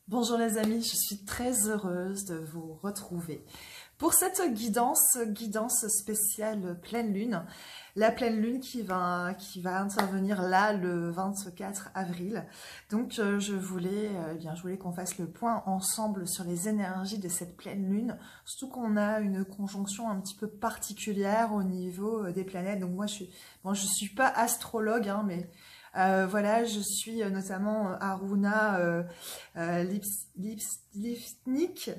Bonjour les amis, je suis très heureuse de vous retrouver pour cette guidance spéciale pleine lune. La pleine lune qui va intervenir là le 24 avril. Donc je voulais qu'on fasse le point ensemble sur les énergies de cette pleine lune, surtout qu'on a une conjonction un petit peu particulière au niveau des planètes. Donc moi je suis pas astrologue, hein, mais voilà, je suis notamment Aruna Lipnik,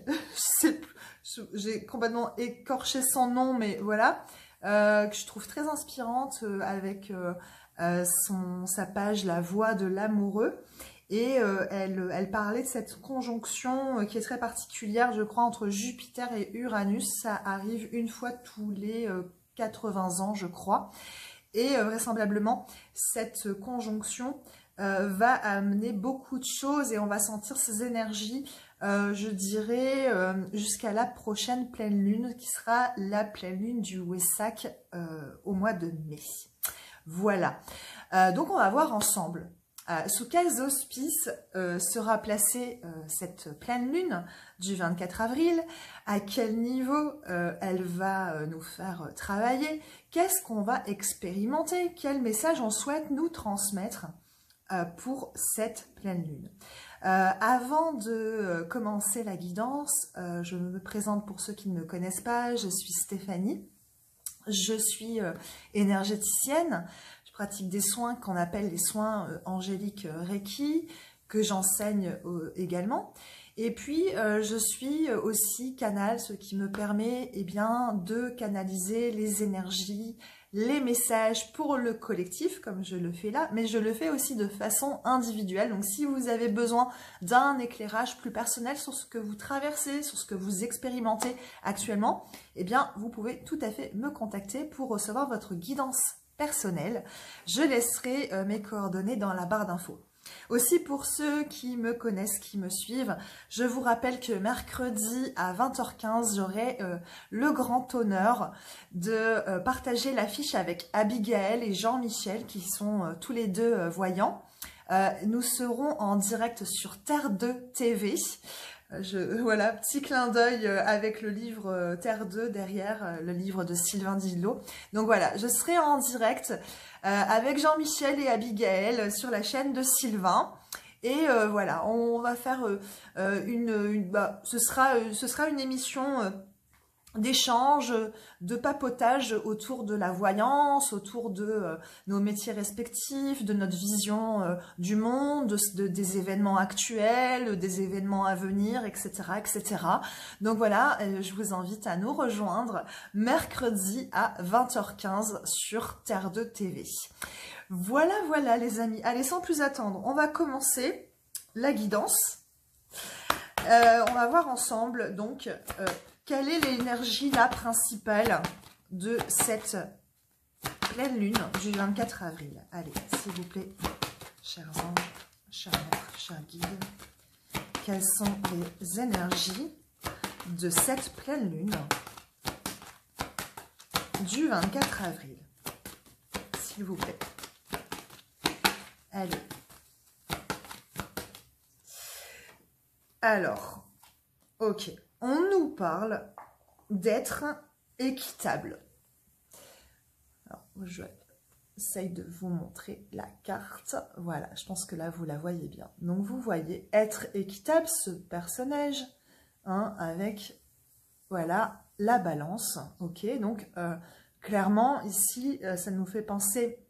j'ai complètement écorché son nom, mais voilà, que je trouve très inspirante avec sa page La Voix de l'amoureux. Et elle parlait de cette conjonction qui est très particulière, je crois, entre Jupiter et Uranus. Ça arrive une fois tous les 80 ans, je crois. Et vraisemblablement, cette conjonction va amener beaucoup de choses et on va sentir ces énergies, je dirais, jusqu'à la prochaine pleine lune, qui sera la pleine lune du Wesak au mois de mai. Voilà. Donc on va voir ensemble sous quels auspices sera placée cette pleine lune du 24 avril, à quel niveau elle va nous faire travailler, qu'est-ce qu'on va expérimenter, quel message on souhaite nous transmettre pour cette pleine lune. Avant de commencer la guidance, je me présente pour ceux qui ne me connaissent pas, je suis Stéphanie, je suis énergéticienne. Je pratique des soins qu'on appelle les soins angéliques Reiki, que j'enseigne également. Et puis, je suis aussi canal, ce qui me permet de canaliser les énergies, les messages pour le collectif, comme je le fais là, mais je le fais aussi de façon individuelle. Donc, si vous avez besoin d'un éclairage plus personnel sur ce que vous traversez, sur ce que vous expérimentez actuellement, vous pouvez tout à fait me contacter pour recevoir votre guidance personnelle. Je laisserai mes coordonnées dans la barre d'infos. Aussi, pour ceux qui me connaissent, qui me suivent, je vous rappelle que mercredi à 20h15, j'aurai le grand honneur de partager l'affiche avec Abigail et Jean-Michel, qui sont tous les deux voyants. Nous serons en direct sur Terre 2 TV. Voilà, petit clin d'œil avec le livre Terre 2 derrière, le livre de Sylvain Dillot. Donc voilà, je serai en direct avec Jean-Michel et Abigail sur la chaîne de Sylvain. Et voilà, on va faire ce sera une émission d'échange, de papotage autour de la voyance, autour de nos métiers respectifs, de notre vision du monde, des événements actuels, des événements à venir, etc., etc. Donc voilà, je vous invite à nous rejoindre mercredi à 20h15 sur Terre 2 TV. Voilà, voilà les amis. Allez, sans plus attendre, on va commencer la guidance. On va voir ensemble, donc... quelle est l'énergie là principale de cette pleine lune du 24 avril? Allez, s'il vous plaît, chers anges, chers maîtres, chers guides, quelles sont les énergies de cette pleine lune du 24 avril? S'il vous plaît. Allez. Alors, ok. On nous parle d'être équitable. Alors, je essaye de vous montrer la carte. Voilà, je pense que là, vous la voyez bien. Donc, vous voyez être équitable, ce personnage, hein, avec, voilà, la balance. Ok, donc, clairement, ici, ça nous fait penser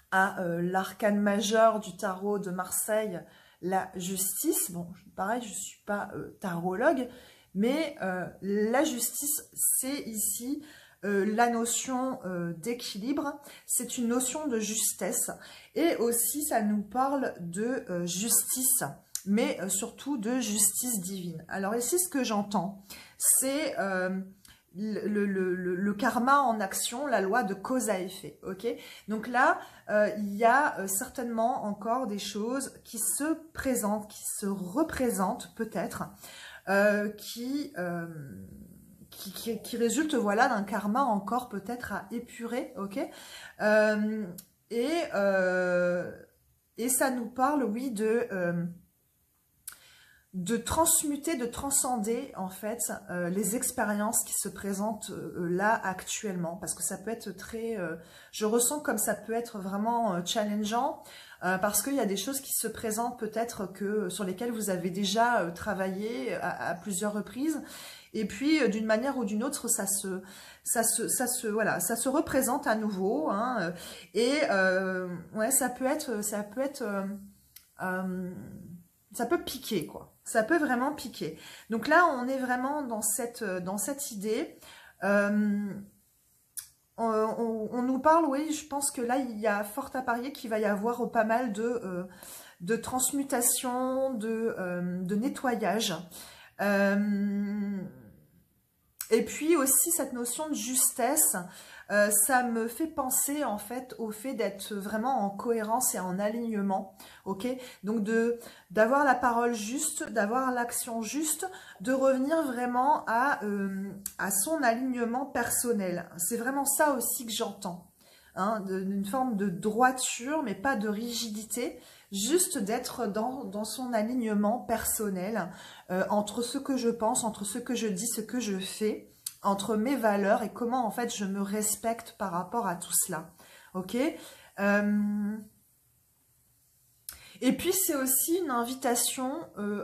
à l'arcane majeur du tarot de Marseille, la justice. Bon, pareil, je ne suis pas tarologue, mais la justice, c'est ici la notion d'équilibre, c'est une notion de justesse. Et aussi, ça nous parle de justice, mais surtout de justice divine. Alors ici, ce que j'entends, c'est le karma en action, la loi de cause à effet. Ok, donc là, il y a certainement encore des choses qui se présentent, qui se représentent peut-être, qui résulte, voilà, d'un karma encore peut-être à épurer, ok, et ça nous parle, oui, de transmuter, de transcender en fait les expériences qui se présentent là actuellement, parce que ça peut être très, je ressens comme ça peut être vraiment challengeant, parce qu'il y a des choses qui se présentent peut-être que sur lesquelles vous avez déjà travaillé à plusieurs reprises, et puis d'une manière ou d'une autre ça se représente à nouveau, hein, et ouais, ça peut piquer, quoi. Ça peut vraiment piquer. Donc là, on est vraiment dans cette idée. On nous parle, oui, je pense que là, il y a fort à parier qu'il va y avoir pas mal de transmutation, de nettoyage. Et puis aussi cette notion de justesse, ça me fait penser en fait au fait d'être vraiment en cohérence et en alignement, ok? Donc d'avoir la parole juste, d'avoir l'action juste, de revenir vraiment à son alignement personnel. C'est vraiment ça aussi que j'entends, hein, d'une forme de droiture, mais pas de rigidité, juste d'être dans son alignement personnel, entre ce que je pense, entre ce que je dis, ce que je fais, entre mes valeurs et comment en fait je me respecte par rapport à tout cela. Ok, et puis c'est aussi une invitation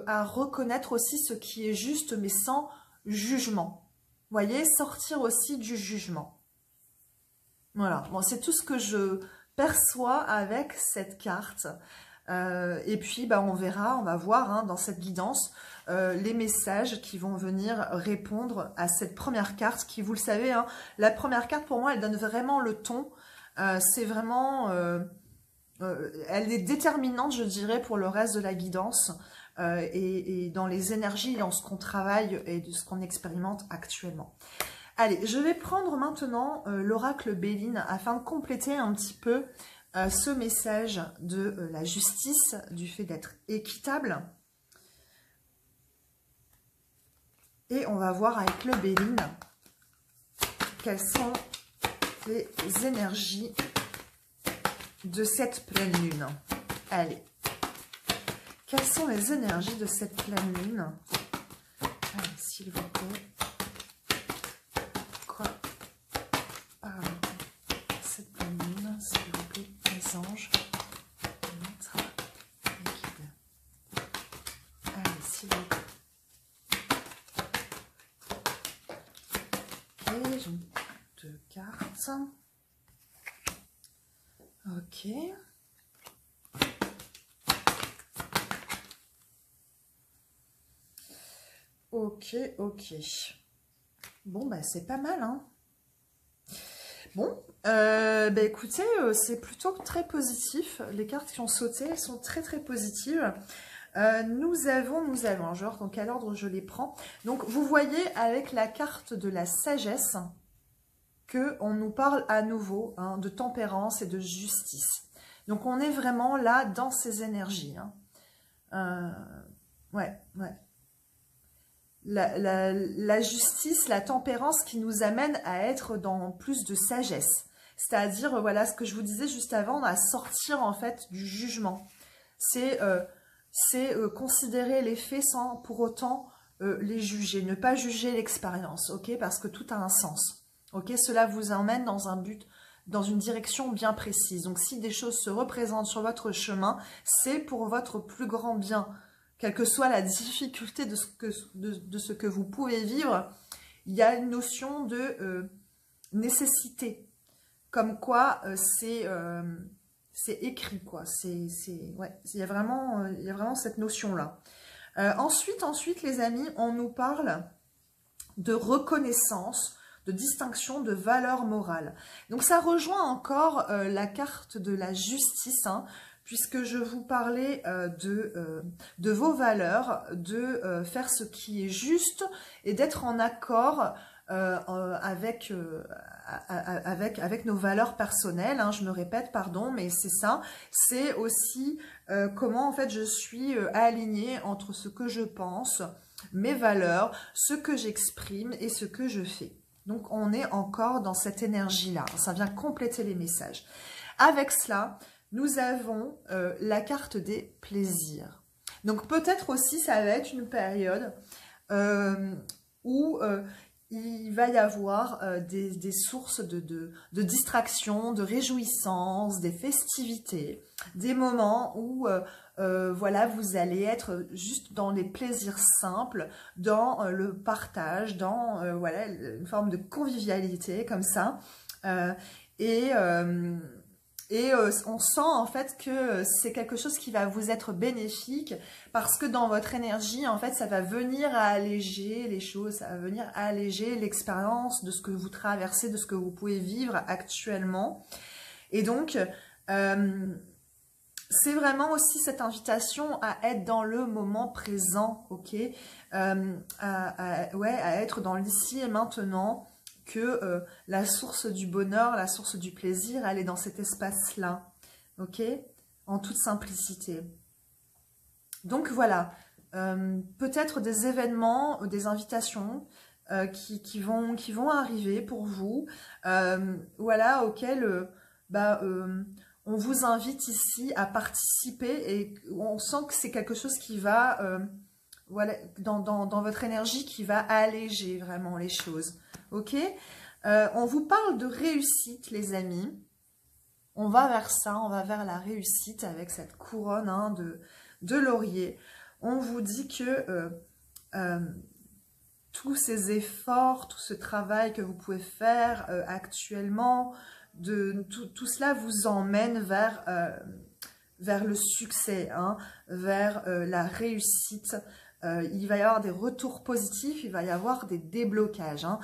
à reconnaître aussi ce qui est juste mais sans jugement. Vous voyez, sortir aussi du jugement. Voilà, bon, c'est tout ce que je perçois avec cette carte. Et puis bah, on verra, on va voir hein, dans cette guidance les messages qui vont venir répondre à cette première carte qui, vous le savez, hein, la première carte pour moi elle donne vraiment le ton, c'est vraiment, elle est déterminante je dirais pour le reste de la guidance et dans les énergies, dans ce qu'on travaille et de ce qu'on expérimente actuellement. Allez, je vais prendre maintenant l'oracle Béline afin de compléter un petit peu ce message de la justice, du fait d'être équitable. Et on va voir avec le Béline quelles sont les énergies de cette pleine lune. Allez, quelles sont les énergies de cette pleine lune? Allez, s'il vous plaît. Quoi? Cette pleine lune, s'il vous plaît, les anges. Allez, s'il vous plaît. Ok, j'ai deux cartes. Ok. Ok, ok. Bon, bah c'est pas mal, hein. Bon, bah écoutez, c'est plutôt très positif. Les cartes qui ont sauté, elles sont très très positives. Nous avons, genre, dans quel ordre je les prends? Donc, vous voyez avec la carte de la sagesse qu'on nous parle à nouveau hein, de tempérance et de justice. Donc, on est vraiment là dans ces énergies. Hein. Ouais. La justice, la tempérance qui nous amène à être dans plus de sagesse. C'est-à-dire, voilà ce que je vous disais juste avant, à sortir en fait du jugement. C'est considérer les faits sans pour autant les juger, ne pas juger l'expérience, ok? Parce que tout a un sens, ok? Cela vous emmène dans un but, dans une direction bien précise. Donc, si des choses se représentent sur votre chemin, c'est pour votre plus grand bien. Quelle que soit la difficulté de ce que vous pouvez vivre, il y a une notion de nécessité. Comme quoi, c'est écrit, quoi. Ouais, il y a vraiment cette notion-là. Ensuite, les amis, on nous parle de reconnaissance, de distinction, de valeur morale. Donc, ça rejoint encore la carte de la justice, hein, puisque je vous parlais de vos valeurs, de faire ce qui est juste et d'être en accord avec nos valeurs personnelles, hein, je me répète, pardon, mais c'est ça. C'est aussi comment en fait je suis alignée entre ce que je pense, mes valeurs, ce que j'exprime et ce que je fais. Donc on est encore dans cette énergie-là, ça vient compléter les messages. Avec cela, nous avons la carte des plaisirs. Donc peut-être aussi ça va être une période où il va y avoir des sources de distraction, de réjouissance, des festivités, des moments où voilà, vous allez être juste dans les plaisirs simples, dans le partage, dans voilà, une forme de convivialité comme ça. Et on sent en fait que c'est quelque chose qui va vous être bénéfique parce que dans votre énergie, en fait, ça va venir à alléger les choses, ça va venir à alléger l'expérience de ce que vous traversez, de ce que vous pouvez vivre actuellement. Et donc, c'est vraiment aussi cette invitation à être dans le moment présent, ok, à être dans l'ici et maintenant, que la source du bonheur, la source du plaisir, elle est dans cet espace-là, ok, en toute simplicité. Donc voilà, peut-être des événements, des invitations qui vont arriver pour vous, voilà, auxquels on vous invite ici à participer et on sent que c'est quelque chose qui va, voilà, dans votre énergie, qui va alléger vraiment les choses. Ok, on vous parle de réussite, les amis. On va vers ça, on va vers la réussite avec cette couronne hein, de laurier. On vous dit que tous ces efforts, tout ce travail que vous pouvez faire actuellement, tout cela vous emmène vers le succès, hein, vers la réussite. Il va y avoir des retours positifs, il va y avoir des déblocages. Hein.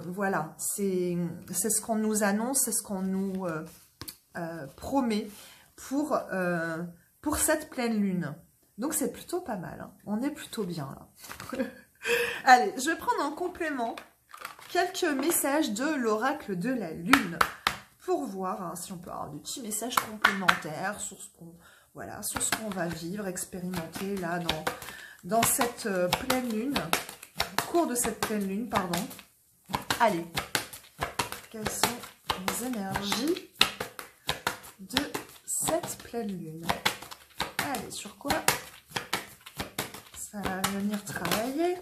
Voilà, c'est ce qu'on nous annonce, c'est ce qu'on nous promet pour cette pleine lune. Donc c'est plutôt pas mal, hein. On est plutôt bien là. Allez, je vais prendre en complément quelques messages de l'oracle de la lune pour voir hein, si on peut avoir des petits messages complémentaires sur ce qu'on voilà, sur ce qu'on va vivre, expérimenter là dans cette pleine lune, au cours de cette pleine lune, pardon. Allez, quelles sont les énergies de cette pleine lune? Allez, sur quoi ça va venir travailler?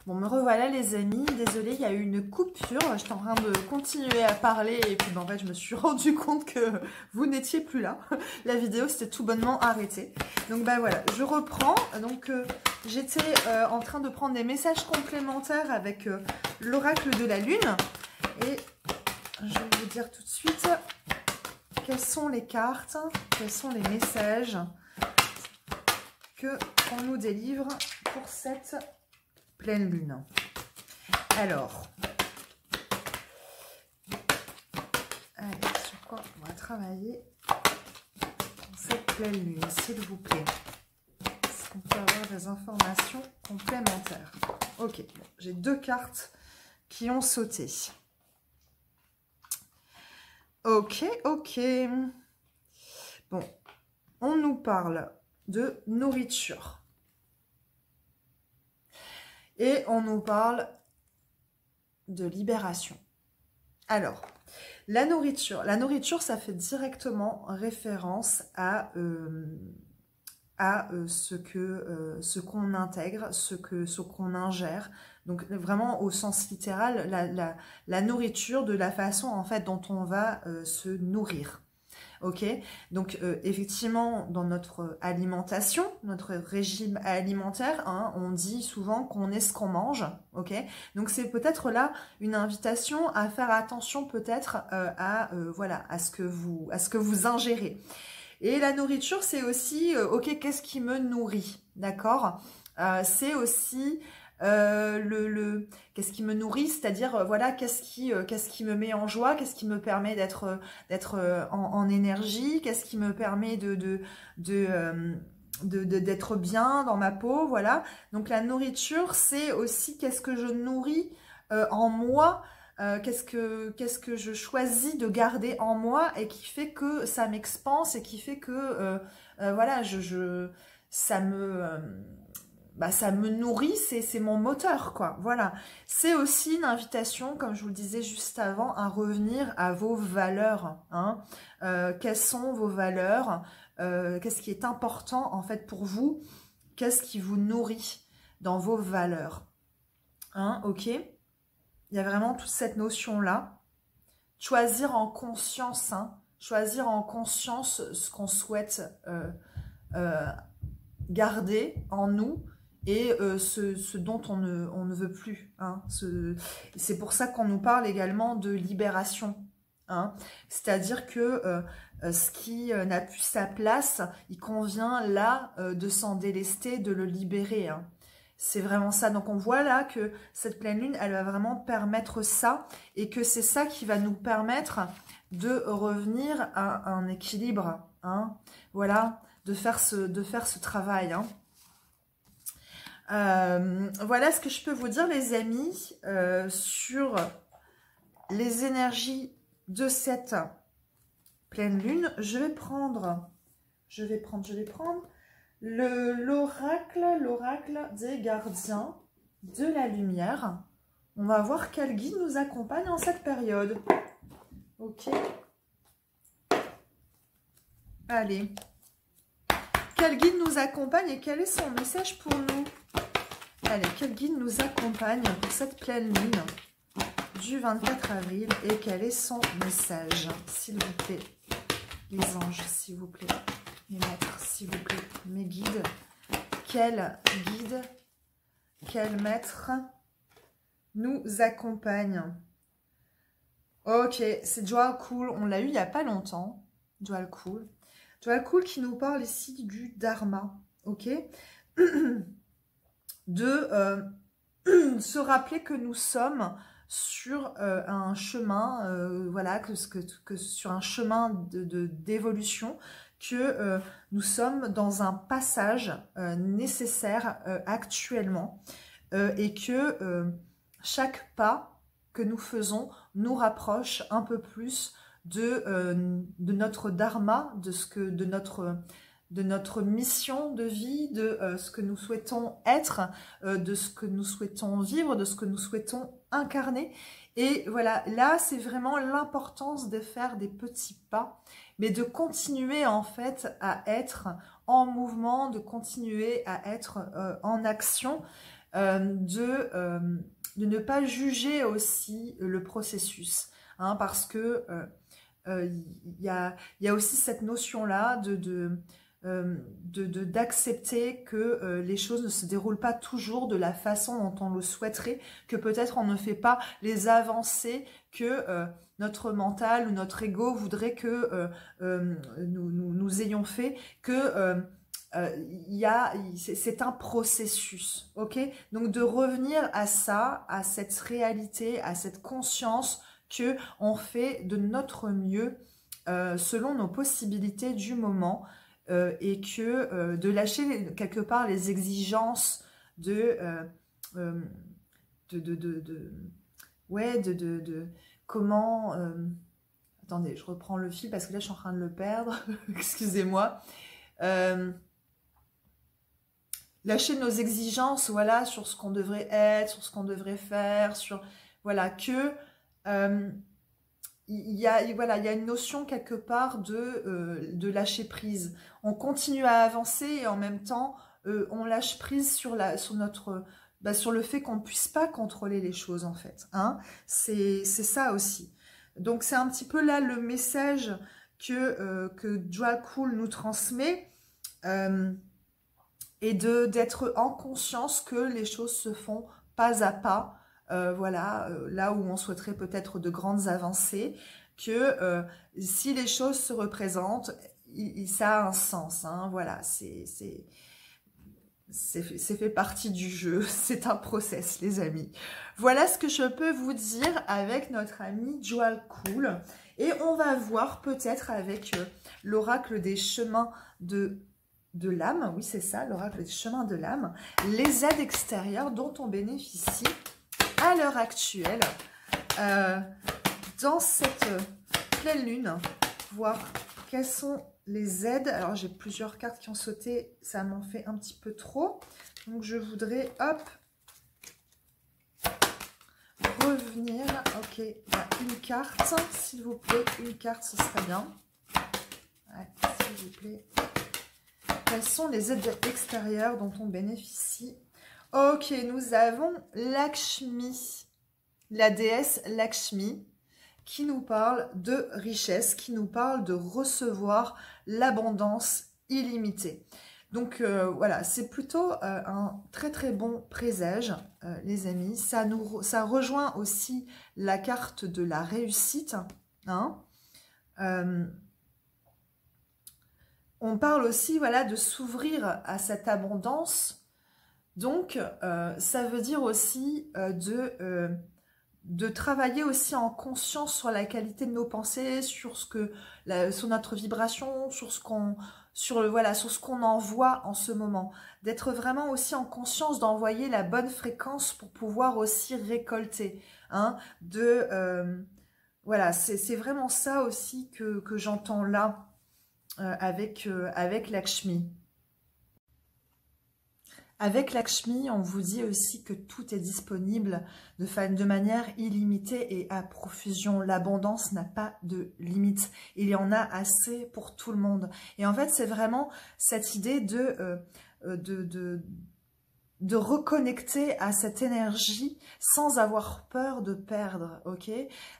Bon, me revoilà les amis, désolée, il y a eu une coupure, j'étais en train de continuer à parler et puis en fait je me suis rendu compte que vous n'étiez plus là, la vidéo s'était tout bonnement arrêtée. Donc bah voilà, je reprends, donc j'étais en train de prendre des messages complémentaires avec l'oracle de la lune et je vais vous dire tout de suite quelles sont les cartes, quels sont les messages qu'on nous délivre pour cette pleine lune. Alors, allez, sur quoi on va travailler pour cette pleine lune, s'il vous plaît? Est-ce qu'on peut avoir des informations complémentaires? Ok, bon, j'ai deux cartes qui ont sauté. Ok, ok. Bon, on nous parle de nourriture. Et on nous parle de libération. Alors, la nourriture, ça fait directement référence à ce qu'on intègre, ce qu'on ingère. Donc vraiment au sens littéral, la nourriture de la façon en fait dont on va se nourrir. Ok, donc effectivement dans notre alimentation, notre régime alimentaire, hein, on dit souvent qu'on est ce qu'on mange. Ok, donc c'est peut-être là une invitation à faire attention peut-être voilà à ce que vous ingérez. Et la nourriture c'est aussi ok, qu'est-ce qui me nourrit, d'accord, c'est aussi qu'est-ce qui me nourrit, c'est-à-dire voilà qu'est-ce qui me met en joie, qu'est-ce qui me permet d'être en énergie, qu'est-ce qui me permet d'être bien dans ma peau, voilà. Donc la nourriture c'est aussi qu'est-ce que je nourris en moi, qu'est-ce que je choisis de garder en moi et qui fait que ça m'expanse et qui fait que voilà ça me bah, ça me nourrit, c'est mon moteur, quoi. Voilà. C'est aussi une invitation, comme je vous le disais juste avant, à revenir à vos valeurs. Hein. Quelles sont vos valeurs? Qu'est-ce qui est important, en fait, pour vous? Qu'est-ce qui vous nourrit dans vos valeurs? Hein, ok? Il y a vraiment toute cette notion-là. Choisir en conscience, hein. Choisir en conscience ce qu'on souhaite garder en nous, et ce dont on ne veut plus. Hein. C'est pour ça qu'on nous parle également de libération. Hein. C'est-à-dire que ce qui n'a plus sa place, il convient là de s'en délester, de le libérer. Hein. C'est vraiment ça. Donc on voit là que cette pleine lune, elle va vraiment permettre ça, et que c'est ça qui va nous permettre de revenir à un équilibre. Hein. Voilà, de faire ce travail. Hein. Voilà ce que je peux vous dire, les amis, sur les énergies de cette pleine lune. Je vais prendre l'oracle des gardiens de la lumière. On va voir quel guide nous accompagne en cette période. Ok. Allez. Quel guide nous accompagne et quel est son message pour nous? Allez, quel guide nous accompagne pour cette pleine lune du 24 avril et quel est son message, s'il vous plaît? Les anges, s'il vous plaît. Mes maîtres, s'il vous plaît. Mes guides. Quel guide, quel maître nous accompagne? Ok, c'est Joal Cool. On l'a eu il n'y a pas longtemps. Joal Cool. Joal Cool qui nous parle ici du Dharma. Ok. De se rappeler que nous sommes sur un chemin, voilà, que sur un chemin d'évolution, que nous sommes dans un passage nécessaire actuellement, et que chaque pas que nous faisons nous rapproche un peu plus de notre dharma, de notre mission de vie, de ce que nous souhaitons être, de ce que nous souhaitons vivre, de ce que nous souhaitons incarner. Et voilà, là, c'est vraiment l'importance de faire des petits pas, mais de continuer en fait à être en mouvement, de continuer à être en action, de ne pas juger aussi le processus, hein, parce que y a aussi cette notion-là d'accepter que les choses ne se déroulent pas toujours de la façon dont on le souhaiterait, que peut-être on ne fait pas les avancées que notre mental ou notre ego voudrait que nous ayons fait, que c'est un processus, ok? Donc de revenir à ça, à cette réalité, à cette conscience que on fait de notre mieux selon nos possibilités du moment, et que de lâcher quelque part les exigences comment attendez, je reprends le fil parce que là je suis en train de le perdre. Excusez-moi. Lâcher nos exigences, voilà, sur ce qu'on devrait être, sur ce qu'on devrait faire, sur voilà, que il y a une notion quelque part de lâcher prise. On continue à avancer et en même temps on lâche prise sur le fait qu'on ne puisse pas contrôler les choses, en fait. Hein. C'est ça aussi. Donc c'est un petit peu là le message que Joal Cool nous transmet, et d'être en conscience que les choses se font pas à pas. Voilà, là où on souhaiterait peut-être de grandes avancées, que si les choses se représentent, ça a un sens. Hein, voilà, c'est fait partie du jeu, c'est un process, les amis. Voilà ce que je peux vous dire avec notre ami Joal Cool. Et on va voir peut-être avec l'oracle des chemins de l'âme, oui c'est ça, l'oracle des chemins de l'âme, les aides extérieures dont on bénéficie à l'heure actuelle dans cette pleine lune, voir quelles sont les aides. Alors j'ai plusieurs cartes qui ont sauté, ça m'en fait un petit peu trop, Donc, je voudrais, hop, revenir. Ok, une carte, s'il vous plaît. Une carte, ce serait bien. Ouais, s'il vous plaît. Quelles sont les aides extérieures dont on bénéficie? Ok, nous avons Lakshmi, la déesse Lakshmi, qui nous parle de richesse, qui nous parle de recevoir l'abondance illimitée. Donc voilà, c'est plutôt un très très bon présage, les amis. Ça rejoint aussi la carte de la réussite. Hein. On parle aussi voilà, de s'ouvrir à cette abondance. Donc ça veut dire aussi de travailler aussi en conscience sur la qualité de nos pensées, sur notre vibration, sur ce qu'on envoie en ce moment. D'être vraiment aussi en conscience d'envoyer la bonne fréquence pour pouvoir aussi récolter. Hein, voilà, c'est vraiment ça aussi que j'entends là avec Lakshmi. Avec Lakshmi, on vous dit aussi que tout est disponible de manière illimitée et à profusion. L'abondance n'a pas de limite. Il y en a assez pour tout le monde. Et en fait, c'est vraiment cette idée de reconnecter à cette énergie sans avoir peur de perdre, ok?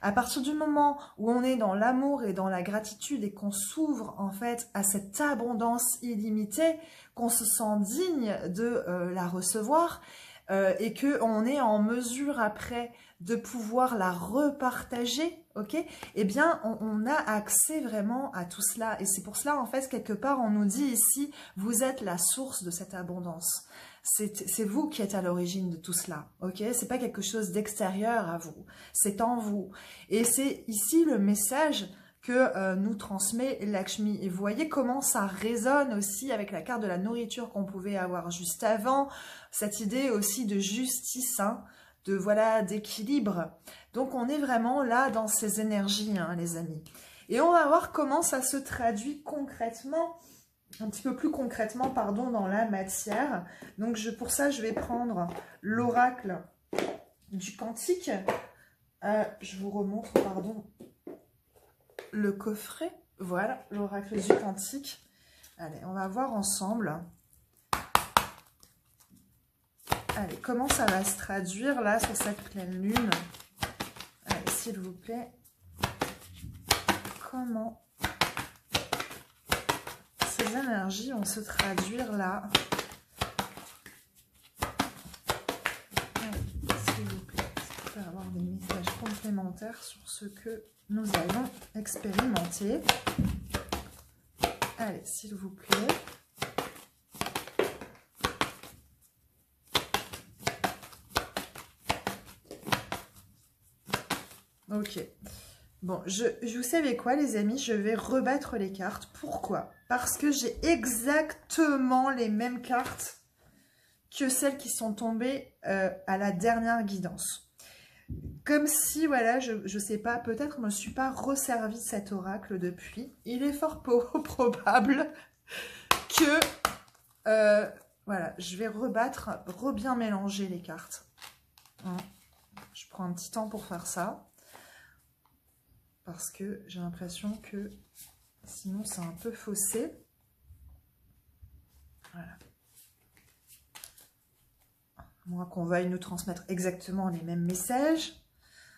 À partir du moment où on est dans l'amour et dans la gratitude et qu'on s'ouvre en fait à cette abondance illimitée, qu'on se sent digne de la recevoir et qu'on est en mesure après de pouvoir la repartager, ok? Eh bien, on a accès vraiment à tout cela. Et c'est pour cela, en fait, quelque part, on nous dit ici, vous êtes la source de cette abondance. C'est vous qui êtes à l'origine de tout cela, ok? C'est pas quelque chose d'extérieur à vous, c'est en vous. Et c'est ici le message que nous transmet Lakshmi. Et vous voyez comment ça résonne aussi avec la carte de la nourriture qu'on pouvait avoir juste avant, cette idée aussi de justice, hein, d'équilibre. Donc on est vraiment là dans ces énergies, hein, les amis. Et on va voir comment ça se traduit concrètement, un petit peu plus concrètement, pardon, dans la matière. Donc pour ça, je vais prendre l'oracle du Cantique. Je vous remontre, pardon, le coffret. Voilà, l'oracle du Cantique. Allez, on va voir ensemble. Allez, comment ça va se traduire là sur cette pleine lune? Allez, s'il vous plaît. Comment ces énergies vont se traduire là? Allez, s'il vous plaît. Est-ce qu'on peut avoir des messages complémentaires sur ce que nous allons expérimenter? Allez, s'il vous plaît. Ok. Bon, vous savez quoi, les amis? Je vais rebattre les cartes. Pourquoi? Parce que j'ai exactement les mêmes cartes que celles qui sont tombées à la dernière guidance. Comme si, voilà, je sais pas, peut-être je ne me suis pas resservi cet oracle depuis. Il est fort probable que, voilà, je vais rebattre, bien mélanger les cartes. Hein. Je prends un petit temps pour faire ça. Parce que j'ai l'impression que sinon c'est un peu faussé. Voilà. À moins qu'on veuille nous transmettre exactement les mêmes messages.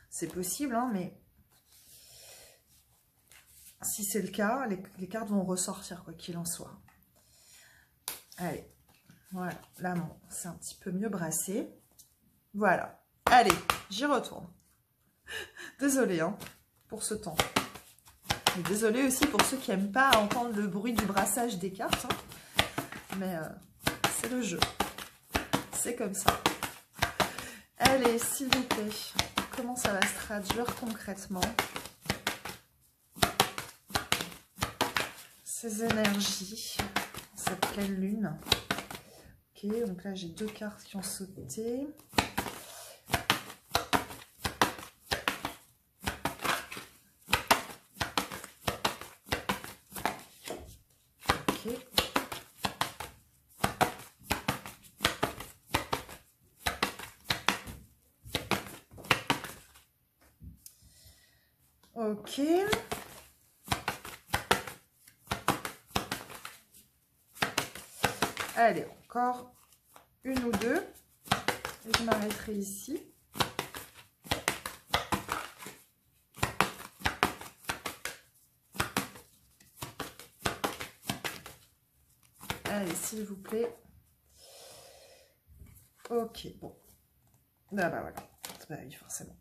C'est possible, hein, mais si c'est le cas, les cartes vont ressortir, quoi qu'il en soit. Allez, voilà. Là, bon, c'est un petit peu mieux brassé. Voilà. Allez, j'y retourne. Désolée, hein, pour ce temps. Et désolée aussi pour ceux qui n'aiment pas entendre le bruit du brassage des cartes. Hein. Mais c'est le jeu. C'est comme ça. Allez, s'il vous plaît, comment ça va se traduire concrètement? Ces énergies, cette pleine lune. Ok, donc là j'ai deux cartes qui ont sauté. Ok. Ok. Allez, encore une ou deux. Et je m'arrêterai ici. Allez, s'il vous plaît. Ok, bon. Ah bah voilà. Bah oui, forcément.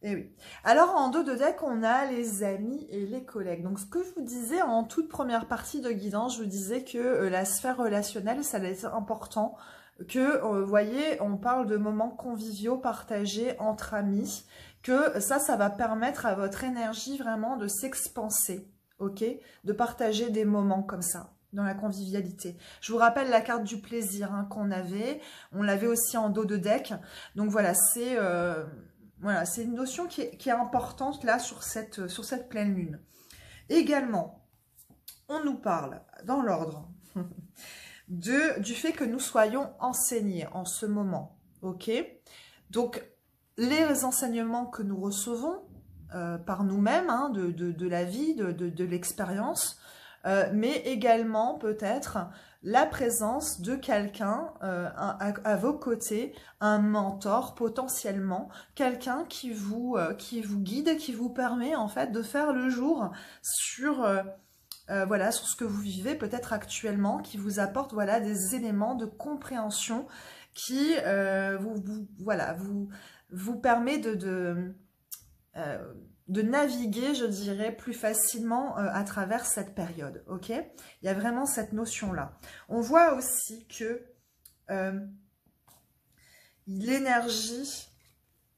Et oui. Alors, en dos de deck, on a les amis et les collègues. Donc, ce que je vous disais en toute première partie de guidance, je vous disais que la sphère relationnelle, ça allait être important. Que, vous voyez, on parle de moments conviviaux partagés entre amis. Que ça va permettre à votre énergie vraiment de s'expanser. Ok? De partager des moments comme ça, dans la convivialité. Je vous rappelle la carte du plaisir hein, qu'on avait. On l'avait aussi en dos de deck. Donc, voilà, c'est... Voilà, c'est une notion qui est importante là sur cette pleine lune. Également, on nous parle dans l'ordre du fait que nous soyons enseignés en ce moment. Ok? Donc, les enseignements que nous recevons par nous-mêmes, hein, de la vie, de l'expérience, mais également peut-être la présence de quelqu'un à vos côtés, un mentor potentiellement, quelqu'un qui vous guide, qui vous permet en fait de faire le jour sur, voilà, sur ce que vous vivez peut-être actuellement, qui vous apporte voilà, des éléments de compréhension qui vous permet de naviguer, je dirais, plus facilement à travers cette période, ok? Il y a vraiment cette notion-là. On voit aussi que l'énergie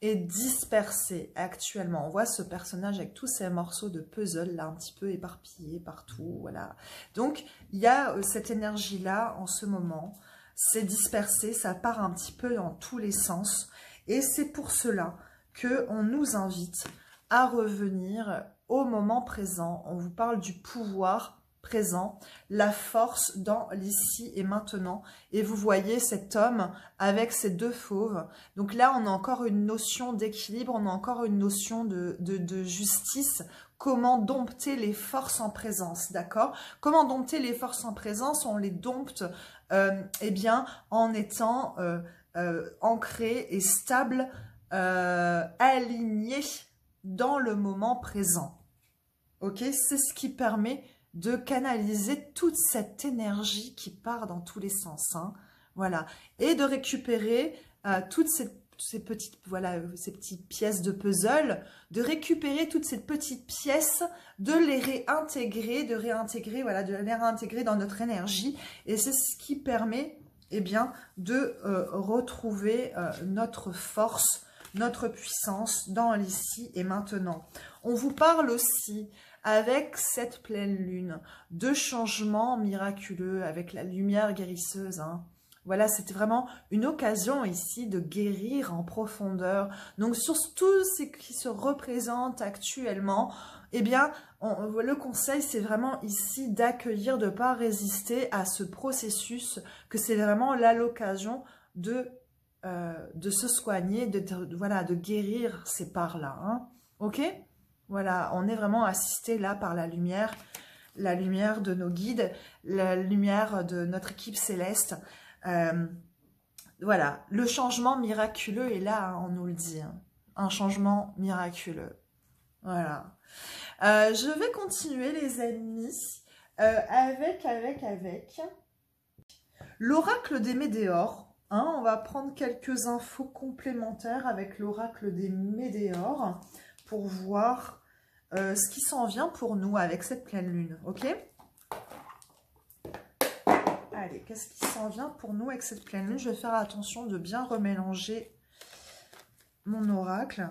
est dispersée actuellement. On voit ce personnage avec tous ces morceaux de puzzle, là, un petit peu éparpillés partout, voilà. Donc, il y a cette énergie-là en ce moment. C'est dispersé, ça part un petit peu dans tous les sens. Et c'est pour cela qu'on nous invite à revenir au moment présent. On vous parle du pouvoir présent, la force dans l'ici et maintenant. Et vous voyez cet homme avec ces deux fauves. Donc là, on a encore une notion d'équilibre, on a encore une notion de justice. Comment dompter les forces en présence, d'accord? Comment dompter les forces en présence? On les dompte eh bien, en étant ancré et stable, aligné dans le moment présent. Ok, c'est ce qui permet de canaliser toute cette énergie qui part dans tous les sens. Hein. Voilà, et de récupérer toutes ces petites, voilà, ces petites pièces de puzzle, de récupérer toutes ces petites pièces, de les réintégrer, voilà, de les réintégrer dans notre énergie. Et c'est ce qui permet, eh bien, de retrouver notre force, notre puissance dans l'ici et maintenant. On vous parle aussi, avec cette pleine lune, de changements miraculeux, avec la lumière guérisseuse. Hein. Voilà, c'était vraiment une occasion ici de guérir en profondeur. Donc, sur tout ce qui se représente actuellement, eh bien, le conseil, c'est vraiment ici d'accueillir, de ne pas résister à ce processus, que c'est vraiment là l'occasion de se soigner, voilà, de guérir ces parts-là. Hein. Ok? Voilà, on est vraiment assisté là par la lumière de nos guides, la lumière de notre équipe céleste. Voilà, le changement miraculeux est là, hein, on nous le dit. Hein. Un changement miraculeux. Voilà. Je vais continuer, les amis, avec l'oracle des Médéors. Hein, on va prendre quelques infos complémentaires avec l'oracle des Médéors pour voir ce qui s'en vient pour nous avec cette pleine lune, ok? Allez, qu'est-ce qui s'en vient pour nous avec cette pleine lune? Je vais faire attention de bien remélanger mon oracle.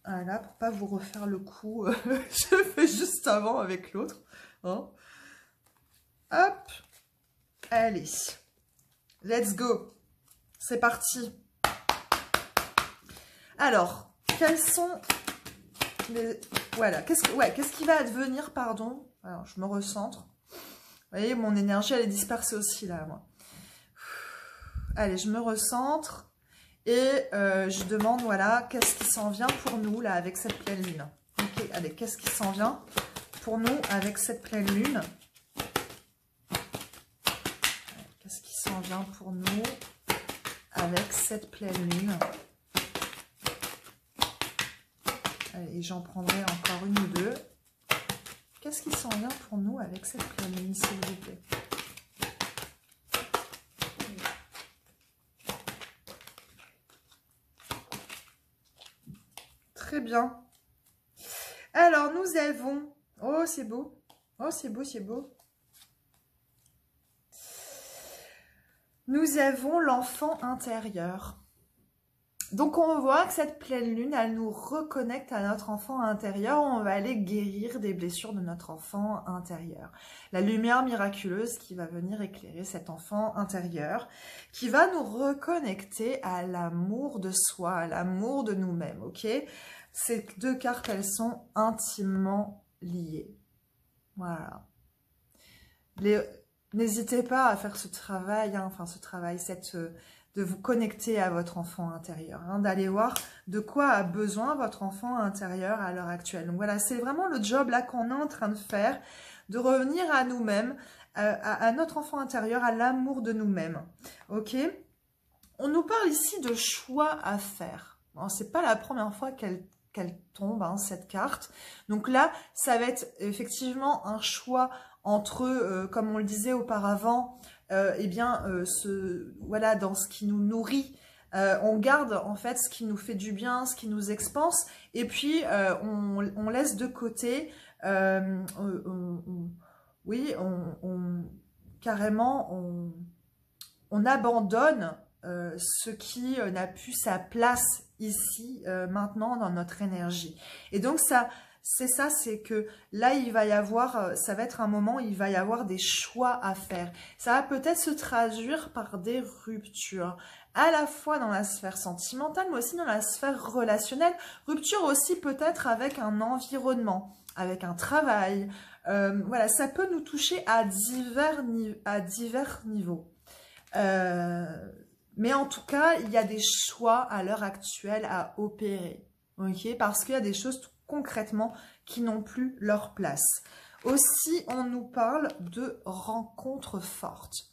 Voilà, pour pas vous refaire le coup, je fais juste avant avec l'autre. Hein. Hop, allez, let's go, c'est parti. Alors, quels sont les... Voilà, qu'est-ce qui va advenir, pardon. Alors, je me recentre. Vous voyez, mon énergie, elle est dispersée aussi, là, moi. Allez, je me recentre. Et je demande, voilà, qu'est-ce qui s'en vient pour nous, là, avec cette pleine lune. Ok, allez, qu'est-ce qui s'en vient pour nous avec cette pleine lune? Qu'est-ce qui s'en vient pour nous avec cette pleine lune? Allez, j'en prendrai encore une ou deux. Qu'est-ce qui s'en vient pour nous avec cette pleine lune, s'il vous plaît? Très bien. Alors, nous avons... Oh, c'est beau. Oh, c'est beau, c'est beau. Nous avons l'enfant intérieur. Donc, on voit que cette pleine lune, elle nous reconnecte à notre enfant intérieur. On va aller guérir des blessures de notre enfant intérieur. La lumière miraculeuse qui va venir éclairer cet enfant intérieur, qui va nous reconnecter à l'amour de soi, à l'amour de nous-mêmes, ok? Ces deux cartes, elles sont intimement liées. Voilà. N'hésitez pas à faire ce travail, hein, enfin ce travail, de vous connecter à votre enfant intérieur, hein, d'aller voir de quoi a besoin votre enfant intérieur à l'heure actuelle. Donc voilà, c'est vraiment le job là qu'on est en train de faire, de revenir à nous-mêmes, à notre enfant intérieur, à l'amour de nous-mêmes. Ok? On nous parle ici de choix à faire. Bon, c'est pas la première fois qu'elle tombe, hein, cette carte. Donc là, ça va être effectivement un choix entre, comme on le disait auparavant, eh bien, voilà, dans ce qui nous nourrit, on garde en fait ce qui nous fait du bien, ce qui nous expanse, et puis on laisse de côté, oui, carrément, on abandonne ce qui n'a plus sa place ici, maintenant, dans notre énergie. Et donc, c'est ça, c'est que là, il va y avoir, ça va être un moment où il va y avoir des choix à faire. Ça va peut-être se traduire par des ruptures, à la fois dans la sphère sentimentale, mais aussi dans la sphère relationnelle. Rupture aussi peut-être avec un environnement, avec un travail. Voilà, ça peut nous toucher à divers niveaux. Mais en tout cas, il y a des choix à l'heure actuelle à opérer, ok? Parce qu'il y a des choses concrètement qui n'ont plus leur place. Aussi, on nous parle de rencontres fortes.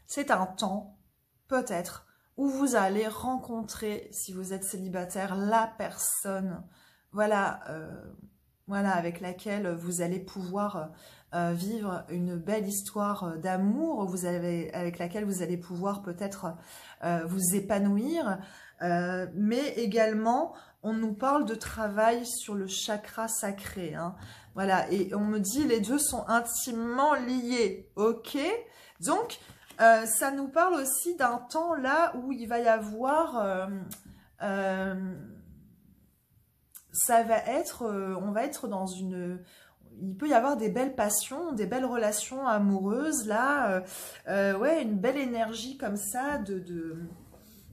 C'est un temps, peut-être, où vous allez rencontrer, si vous êtes célibataire, la personne, voilà, voilà, avec laquelle vous allez pouvoir vivre une belle histoire d'amour, avec laquelle vous allez pouvoir peut-être vous épanouir, mais également, on nous parle de travail sur le chakra sacré, hein. Voilà, et on me dit les deux sont intimement liés, ok? Donc, ça nous parle aussi d'un temps là où il va y avoir... ça va être, on va être dans une... Il peut y avoir des belles passions, des belles relations amoureuses, là, ouais, une belle énergie comme ça,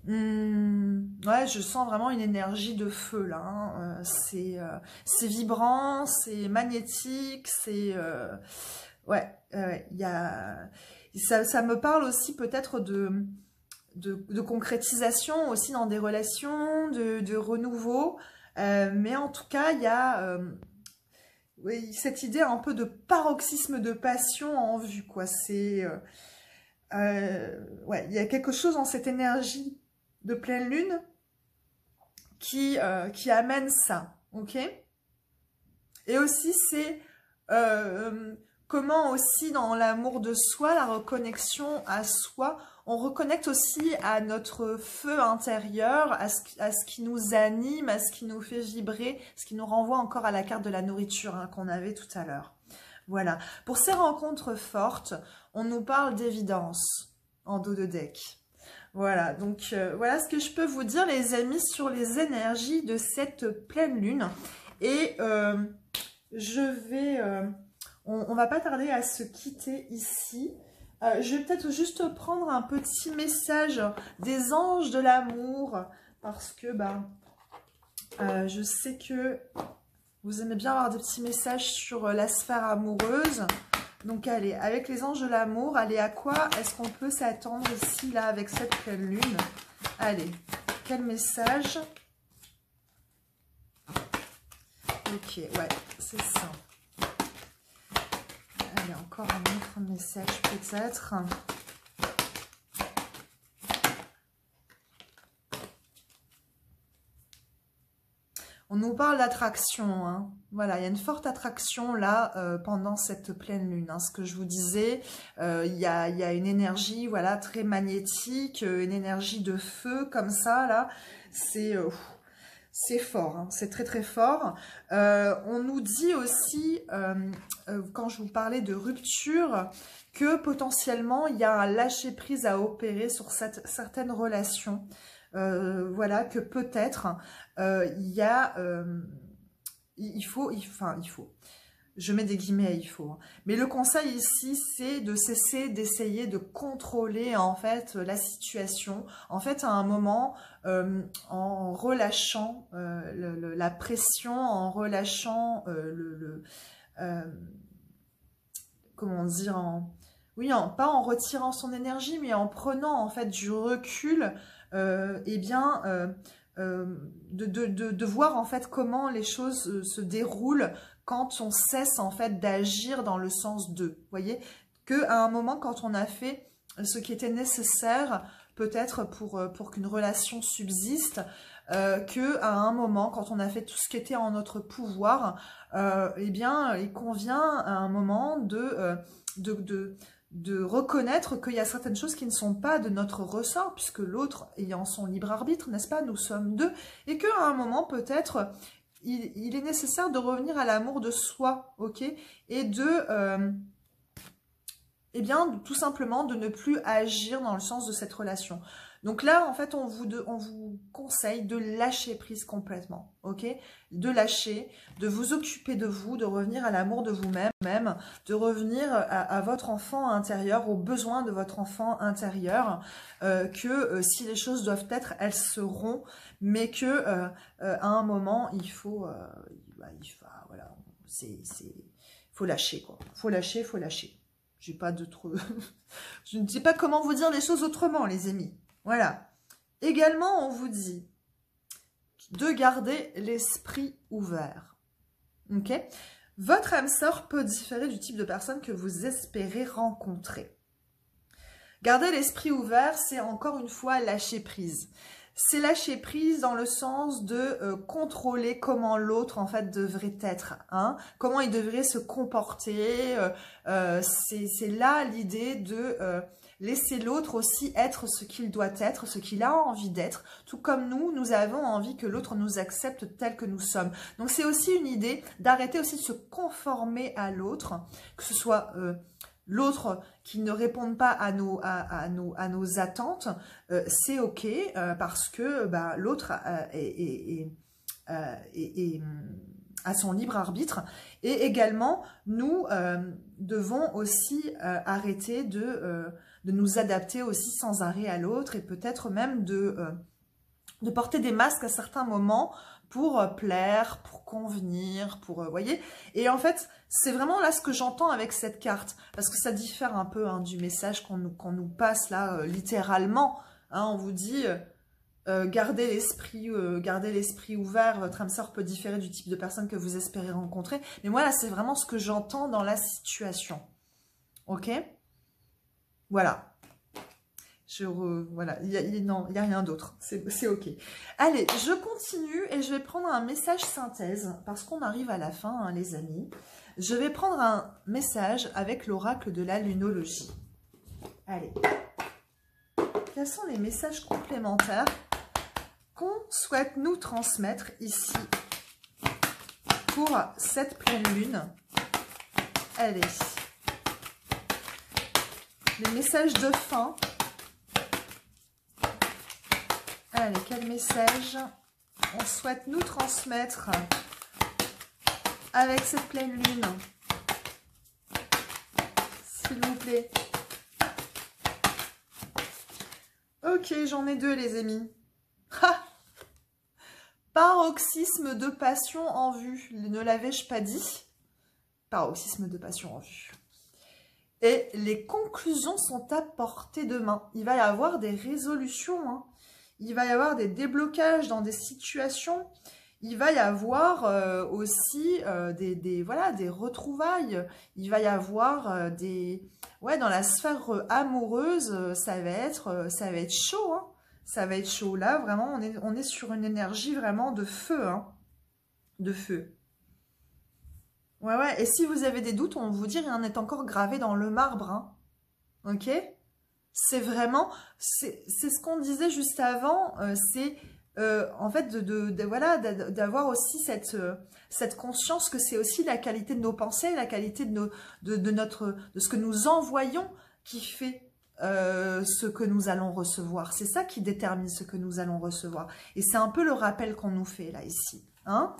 ouais, je sens vraiment une énergie de feu, là, hein. C'est vibrant, c'est magnétique, c'est... ouais, il y a... Ça me parle aussi peut-être de concrétisation aussi dans des relations, de renouveau. Mais en tout cas, il y a oui, cette idée un peu de paroxysme de passion en vue, quoi. C'est ouais, il y a quelque chose dans cette énergie de pleine lune qui amène ça, ok? Et aussi, c'est comment aussi dans l'amour de soi, la reconnexion à soi, on reconnecte aussi à notre feu intérieur, à ce qui nous anime, à ce qui nous fait vibrer, ce qui nous renvoie encore à la carte de la nourriture, hein, qu'on avait tout à l'heure. Voilà. Pour ces rencontres fortes, on nous parle d'évidence en dos de deck. Voilà, donc voilà ce que je peux vous dire, les amis, sur les énergies de cette pleine lune. Et je vais... on va pas tarder à se quitter ici. Je vais peut-être juste prendre un petit message des anges de l'amour, parce que je sais que vous aimez bien avoir des petits messages sur la sphère amoureuse. Donc allez, avec les anges de l'amour, allez, à quoi est-ce qu'on peut s'attendre ici, là, avec cette pleine lune? Allez, quel message? Ok, ouais, c'est ça. Allez, encore un autre message peut-être. On nous parle d'attraction, hein. Voilà, il y a une forte attraction là pendant cette pleine lune. Hein. Ce que je vous disais, il y a une énergie, voilà, très magnétique, une énergie de feu comme ça là. C'est fort, hein. C'est très très fort. On nous dit aussi, quand je vous parlais de rupture, que potentiellement il y a un lâcher prise à opérer sur certaines relations. Voilà, que peut-être il faut, je mets des guillemets à il faut, hein. Mais le conseil ici, c'est de cesser d'essayer de contrôler en fait la situation. En fait, à un moment, en relâchant la pression, en relâchant comment dire, oui, pas en retirant son énergie, mais en prenant en fait du recul, eh bien, de voir en fait comment les choses se déroulent quand on cesse en fait d'agir dans le sens de, vous voyez, qu'à un moment quand on a fait ce qui était nécessaire peut-être pour qu'une relation subsiste, qu'à un moment quand on a fait tout ce qui était en notre pouvoir, eh bien il convient à un moment de reconnaître qu'il y a certaines choses qui ne sont pas de notre ressort, puisque l'autre ayant son libre arbitre, n'est-ce pas, nous sommes deux, et qu'à un moment, peut-être, il est nécessaire de revenir à l'amour de soi, ok, et eh bien, tout simplement, de ne plus agir dans le sens de cette relation. Donc là, en fait, on vous conseille de lâcher prise complètement, ok? De lâcher, de vous occuper de vous, de revenir à l'amour de vous-même, de revenir à votre enfant intérieur, aux besoins de votre enfant intérieur, si les choses doivent être, elles seront, mais que à un moment, il faut voilà, faut lâcher, quoi. Faut lâcher, faut lâcher. J'ai pas d'autre... Je ne sais pas comment vous dire les choses autrement, les amis. Voilà. Également, on vous dit de garder l'esprit ouvert. Ok? Votre âme sœur peut différer du type de personne que vous espérez rencontrer. Garder l'esprit ouvert, c'est encore une fois lâcher prise. C'est lâcher prise dans le sens de contrôler comment l'autre en fait devrait être, hein, comment il devrait se comporter. C'est là l'idée de laisser l'autre aussi être ce qu'il doit être, ce qu'il a envie d'être, tout comme nous avons envie que l'autre nous accepte tel que nous sommes. Donc c'est aussi une idée d'arrêter aussi de se conformer à l'autre, que ce soit l'autre qui ne répond pas à nos attentes, c'est ok, parce que l'autre a son libre arbitre. Et également, nous devons aussi arrêter de nous adapter aussi sans arrêt à l'autre, et peut-être même de porter des masques à certains moments pour plaire, pour convenir, pour... voyez. Et en fait, c'est vraiment là ce que j'entends avec cette carte, parce que ça diffère un peu hein, du message qu'on nous passe là, littéralement. Hein, on vous dit, gardez l'esprit ouvert, votre âme sœur peut différer du type de personne que vous espérez rencontrer. Mais moi, là, c'est vraiment ce que j'entends dans la situation. Ok? Voilà. Voilà, il n'y a rien d'autre, c'est ok. Allez, je continue et je vais prendre un message synthèse, parce qu'on arrive à la fin, hein, les amis. Je vais prendre un message avec l'oracle de la lunologie. Allez. Quels sont les messages complémentaires qu'on souhaite nous transmettre ici pour cette pleine lune? Allez. Les messages de fin. Allez, quel message on souhaite nous transmettre avec cette pleine lune, s'il vous plaît. Ok, j'en ai deux, les amis. Ha! Paroxysme de passion en vue. Ne l'avais-je pas dit? Paroxysme de passion en vue. Et les conclusions sont à portée de main. Il va y avoir des résolutions, hein. Il va y avoir des déblocages dans des situations. Il va y avoir aussi voilà, des retrouvailles. Il va y avoir dans la sphère amoureuse, ça va être chaud, hein. Ça va être chaud. Là, vraiment, on est sur une énergie vraiment de feu, hein. De feu. Ouais. Et si vous avez des doutes, on vous dit, rien n'est encore gravé dans le marbre, hein. Ok? C'est vraiment, c'est ce qu'on disait juste avant, c'est en fait voilà, d'avoir aussi cette conscience que c'est aussi la qualité de nos pensées, la qualité de ce que nous envoyons qui fait ce que nous allons recevoir. C'est ça qui détermine ce que nous allons recevoir. Et c'est un peu le rappel qu'on nous fait là, ici, hein.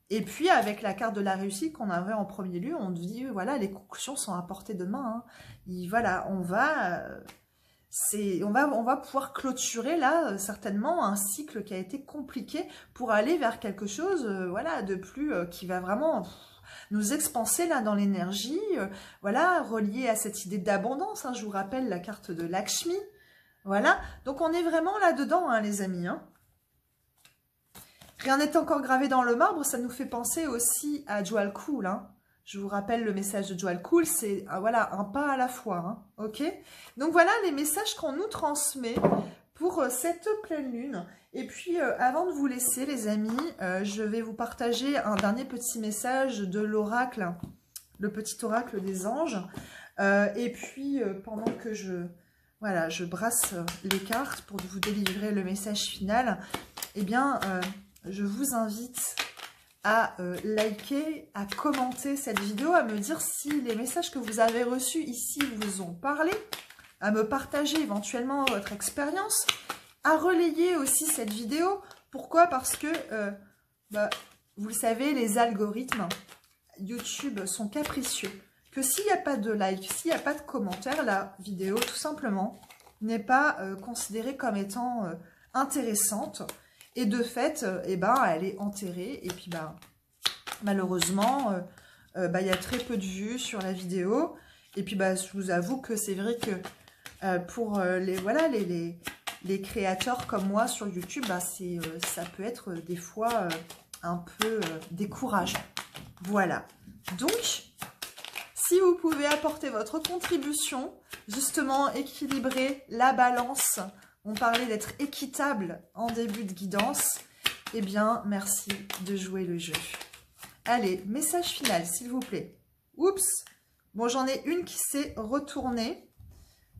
Et puis, avec la carte de la réussite qu'on avait en premier lieu, on dit, voilà, les conclusions sont à portée de main, hein. Voilà, on va pouvoir clôturer, là, certainement, un cycle qui a été compliqué pour aller vers quelque chose, voilà, de plus, qui va vraiment nous expanser, là, dans l'énergie, voilà, relié à cette idée d'abondance, hein. Je vous rappelle la carte de Lakshmi, voilà. Donc, on est vraiment là-dedans, hein, les amis, hein. Rien n'est encore gravé dans le marbre, ça nous fait penser aussi à Djwal Khul, hein. Je vous rappelle le message de Djwal Khul, c'est voilà, un pas à la fois, hein, ok? Donc voilà les messages qu'on nous transmet pour cette pleine lune. Et puis avant de vous laisser les amis, je vais vous partager un dernier petit message de l'oracle, le petit oracle des anges. Et puis pendant que je brasse les cartes pour vous délivrer le message final, eh bien... je vous invite à liker, à commenter cette vidéo, à me dire si les messages que vous avez reçus ici vous ont parlé, à me partager éventuellement votre expérience, à relayer aussi cette vidéo. Pourquoi? Parce que, vous le savez, les algorithmes YouTube sont capricieux. Que s'il n'y a pas de like, s'il n'y a pas de commentaire, la vidéo, tout simplement, n'est pas considérée comme étant intéressante. Et de fait, elle est enterrée. Et puis, malheureusement, il y a très peu de vues sur la vidéo. Et puis, je vous avoue que c'est vrai que pour les créateurs comme moi sur YouTube, ça peut être des fois un peu décourageant. Voilà. Donc, si vous pouvez apporter votre contribution, justement équilibrer la balance. On parlait d'être équitable en début de guidance. Eh bien, merci de jouer le jeu. Allez, message final, s'il vous plaît. Oups. Bon, j'en ai une qui s'est retournée.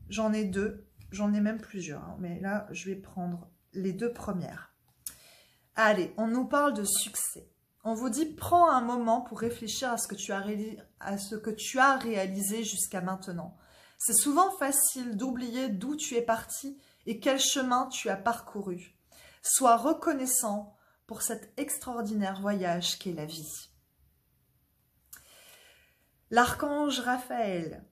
J'en ai deux. J'en ai même plusieurs. Hein. Mais là, je vais prendre les deux premières. Allez, on nous parle de succès. On vous dit, prends un moment pour réfléchir à ce que tu as réalisé jusqu'à maintenant. C'est souvent facile d'oublier d'où tu es parti et quel chemin tu as parcouru. Sois reconnaissant pour cet extraordinaire voyage qu'est la vie. L'archange Raphaël.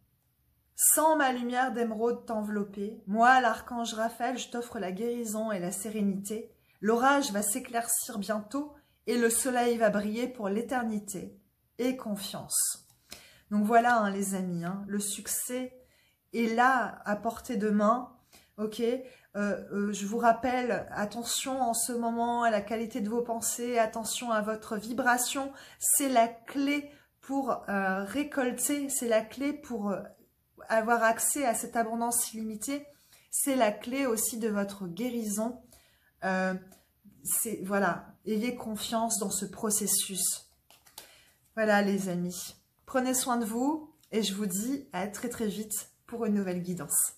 Sens ma lumière d'émeraude t'envelopper. Moi, l'archange Raphaël, je t'offre la guérison et la sérénité. L'orage va s'éclaircir bientôt et le soleil va briller pour l'éternité. Et confiance. Donc voilà, hein, les amis, hein, le succès est là, à portée de main. Ok, je vous rappelle, attention en ce moment à la qualité de vos pensées, attention à votre vibration, c'est la clé pour récolter, c'est la clé pour avoir accès à cette abondance illimitée, c'est la clé aussi de votre guérison. Voilà, ayez confiance dans ce processus. Voilà les amis, prenez soin de vous et je vous dis à très très vite pour une nouvelle guidance.